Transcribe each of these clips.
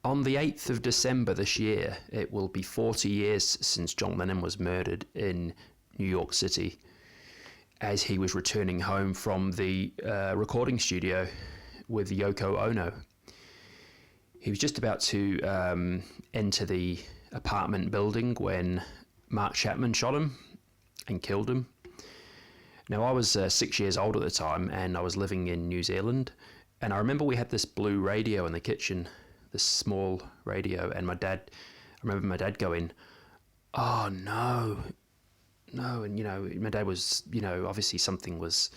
On the 8th of December this year, it will be 40 years since John Lennon was murdered in New York City as he was returning home from the recording studio with Yoko Ono. He was just about to enter the apartment building when Mark Chapman shot him and killed him. Now, I was 6 years old at the time, and I was living in New Zealand, and I remember we had this blue radio in the kitchen, this small radio, and I remember my dad going, "Oh no, no," and my dad was, obviously something was,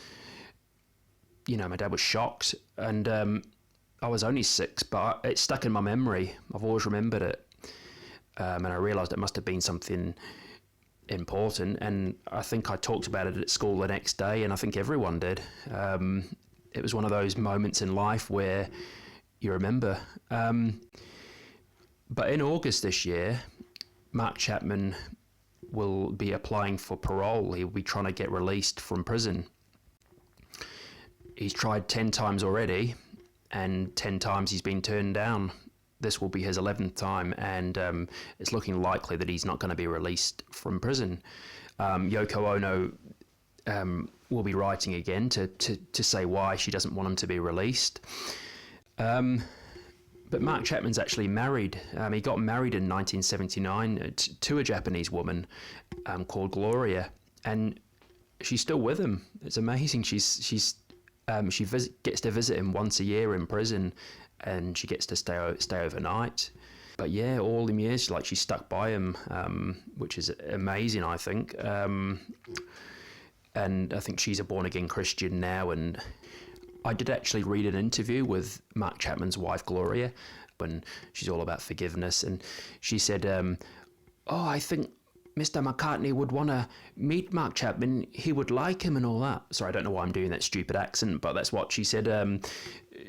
my dad was shocked, and I was only 6, but it stuck in my memory. I've always remembered it, and I realised it must have been something important, and I think I talked about it at school the next day, and I think everyone did. It was one of those moments in life where you remember. But in August this year, Mark Chapman will be applying for parole. He'll be trying to get released from prison. He's tried 10 times already, and 10 times he's been turned down. This will be his 11th time, and it's looking likely that he's not going to be released from prison. Yoko Ono will be writing again to say why she doesn't want him to be released. But Mark Chapman's actually married. He got married in 1979 to a Japanese woman called Gloria, and she's still with him. It's amazing. She gets to visit him once a year in prison, and she gets to stay overnight. But yeah, all them years, she's stuck by him, which is amazing, I think. And I think she's a born-again Christian now. And I did actually read an interview with Mark Chapman's wife, Gloria, and she's all about forgiveness. And she said, I think Mr. McCartney would want to meet Mark Chapman. He would like him and all that. Sorry, I don't know why I'm doing that stupid accent, but that's what she said.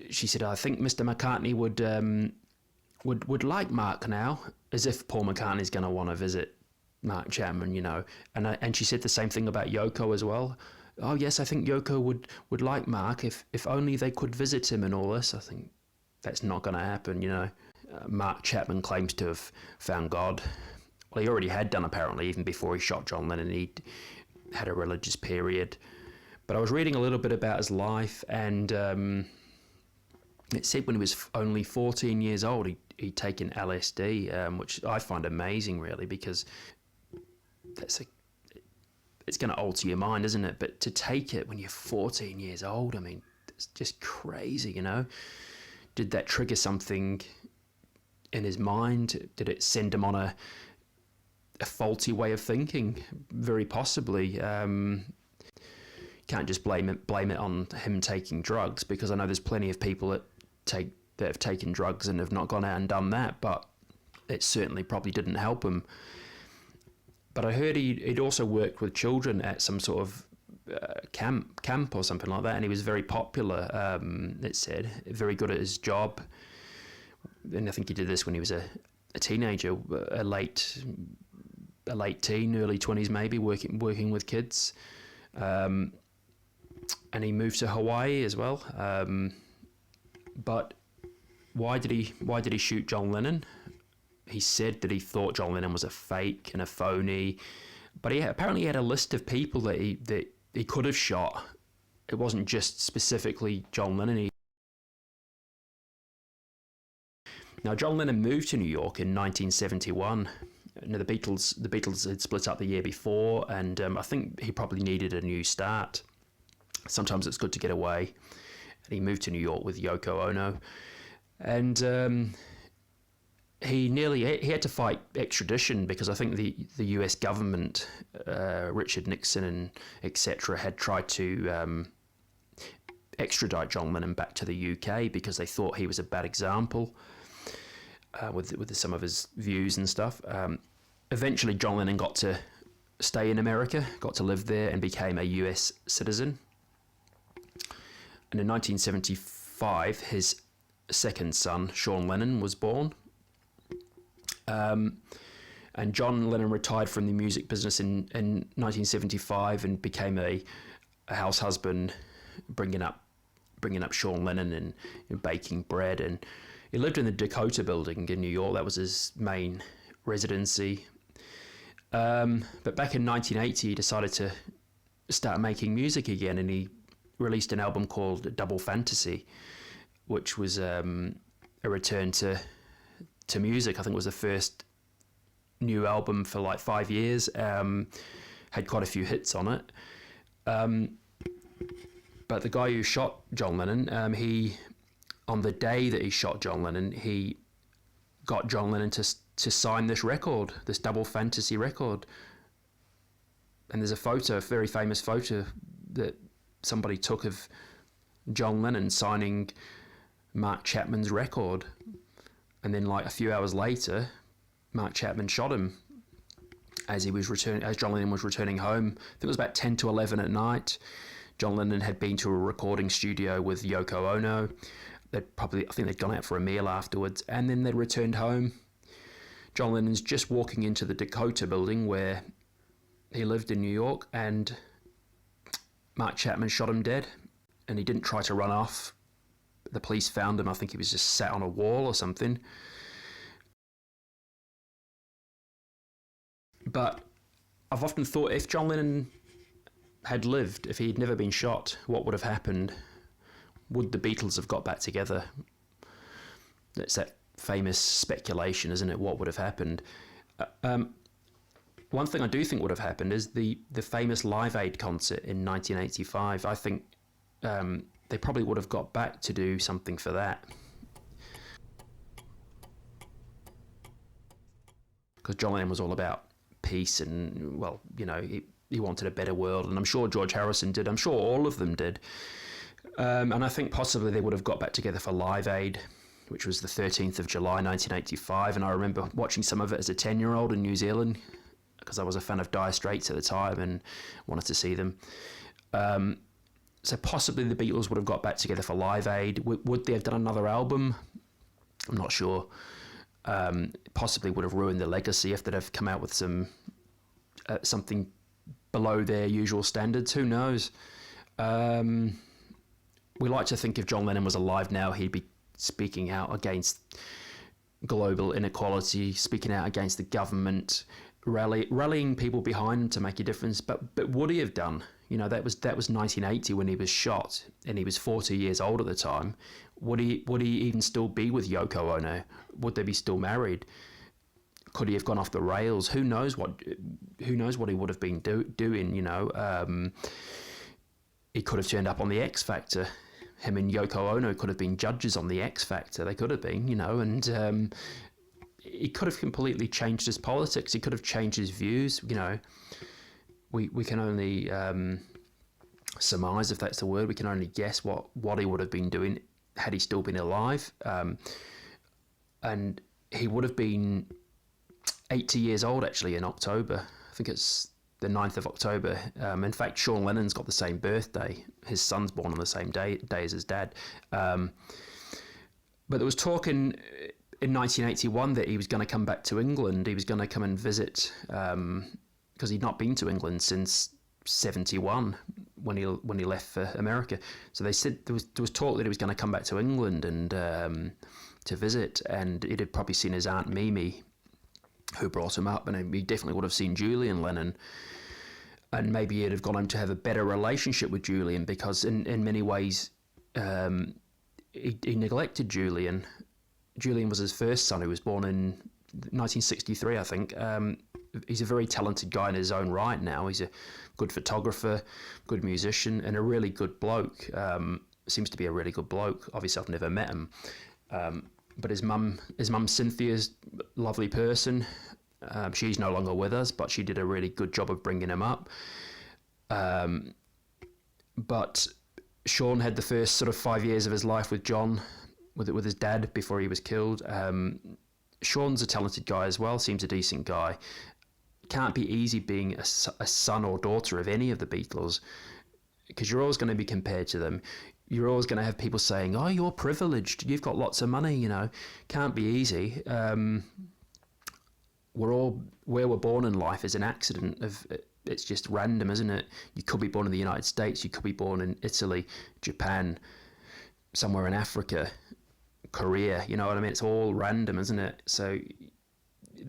She said, I think Mr. McCartney would like Mark now, as if Paul McCartney's going to want to visit Mark Chapman, And she said the same thing about Yoko as well. Oh yes, I think Yoko would like Mark if only they could visit him and all this. I think that's not going to happen, Mark Chapman claims to have found God. Well, he already had done, apparently, even before he shot John Lennon. He'd had a religious period. But I was reading a little bit about his life, and it said when he was only 14 years old, he'd taken LSD, which I find amazing, really, because it's going to alter your mind, isn't it? But to take it when you're 14 years old, I mean, it's just crazy, Did that trigger something in his mind? Did it send him on a faulty way of thinking? Very possibly. Can't just blame it on him taking drugs, because I know there's plenty of people that have taken drugs and have not gone out and done that, but it certainly probably didn't help him. But I heard he'd also worked with children at some sort of camp or something like that, and he was very popular, it said, very good at his job. And I think he did this when he was a teenager, a late teen, early 20s maybe, working with kids. And he moved to Hawaii as well. But why did he shoot John Lennon? He said that he thought John Lennon was a fake and a phony, but he apparently had a list of people that he could have shot. It wasn't just specifically John Lennon. Now, John Lennon moved to New York in 1971. The Beatles had split up the year before, and I think he probably needed a new start. Sometimes it's good to get away. And he moved to New York with Yoko Ono, and he had to fight extradition, because I think the US government, Richard Nixon and etc., had tried to extradite John Lennon back to the UK because they thought he was a bad example with some of his views and stuff. Eventually, John Lennon got to stay in America, got to live there, and became a US citizen. And in 1975, his second son, Sean Lennon, was born. And John Lennon retired from the music business in 1975 and became a house husband, bringing up Sean Lennon and baking bread. And He lived in the Dakota building in New York. That was his main residency. But back in 1980, he decided to start making music again, and he released an album called Double Fantasy, which was a return to music. I think it was the first new album for like 5 years. Had quite a few hits on it. But the guy who shot John Lennon, on the day that he shot John Lennon, he got John Lennon to sign this record, this Double Fantasy record. And there's a photo, a very famous photo that somebody took of John Lennon signing Mark Chapman's record. And then like a few hours later, Mark Chapman shot him as John Lennon was returning home. I think it was about 10 to 11 at night. John Lennon had been to a recording studio with Yoko Ono. I think they'd gone out for a meal afterwards, and then they'd returned home. John Lennon's just walking into the Dakota building where he lived in New York, and Mark Chapman shot him dead, and he didn't try to run off. The police found him. I think he was just sat on a wall or something. But I've often thought, if John Lennon had lived, if he'd never been shot, what would have happened? Would the Beatles have got back together? It's that famous speculation, isn't it? What would have happened? One thing I do think would have happened is the famous Live Aid concert in 1985. I think they probably would have got back to do something for that. Because John Lennon was all about peace and, well, you know, he wanted a better world, and I'm sure George Harrison did. I'm sure all of them did. And I think possibly they would have got back together for Live Aid, which was the 13th of July 1985, and I remember watching some of it as a 10-year-old in New Zealand, because I was a fan of Dire Straits at the time and wanted to see them. So possibly the Beatles would have got back together for Live Aid. Would they have done another album? I'm not sure. Possibly would have ruined their legacy if they'd have come out with something below their usual standards. Who knows? We like to think if John Lennon was alive now, he'd be speaking out against global inequality, speaking out against the government, rallying people behind him to make a difference. But would he have done? You know, that was 1980 when he was shot, and he was 40 years old at the time. Would he even still be with Yoko Ono? Would they be still married? Could he have gone off the rails? Who knows what he would have been doing? You know, he could have turned up on the X Factor. Him and Yoko Ono could have been judges on the X Factor. They could have been, you know, and he could have completely changed his politics. He could have changed his views. You know, we can only surmise, if that's the word. We can only guess what he would have been doing had he still been alive. And he would have been 80 years old, actually, in October. I think it's the 9th of October. In fact, Sean Lennon's got the same birthday. His son's born on the same day as his dad. But there was talk in 1981 that he was going to come back to England. He was going to come and visit, because he'd not been to England since 1971 when he left for America. So they said there was talk that he was going to come back to England and to visit, and he'd have probably seen his Aunt Mimi, who brought him up, and he definitely would have seen Julian Lennon, and maybe he'd have gone on to have a better relationship with Julian, because in many ways he neglected Julian. Julian was his first son, who was born in 1963, I think. He's a very talented guy in his own right now. He's a good photographer, good musician, and a really good bloke. Seems to be a really good bloke. Obviously, I've never met him. But his mum Cynthia's a lovely person. She's no longer with us, but she did a really good job of bringing him up. But Sean had the first sort of 5 years of his life with John, with his dad before he was killed. Sean's a talented guy as well, seems a decent guy. Can't be easy being a son or daughter of any of the Beatles, because you're always going to be compared to them. You're always going to have people saying, "Oh, you're privileged. You've got lots of money." You know, can't be easy. Where we're born in life is an accident. It's just random, isn't it? You could be born in the United States. You could be born in Italy, Japan, somewhere in Africa. career. You know what I mean? It's all random, isn't it? So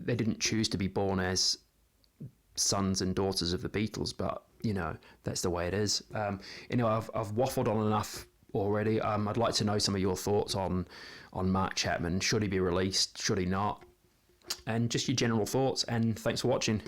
they didn't choose to be born as sons and daughters of the Beatles, but you know, that's the way it is. You know, I've waffled on enough already. I'd like to know some of your thoughts on Mark Chapman. Should he be released? Should he not? And just your general thoughts. And thanks for watching.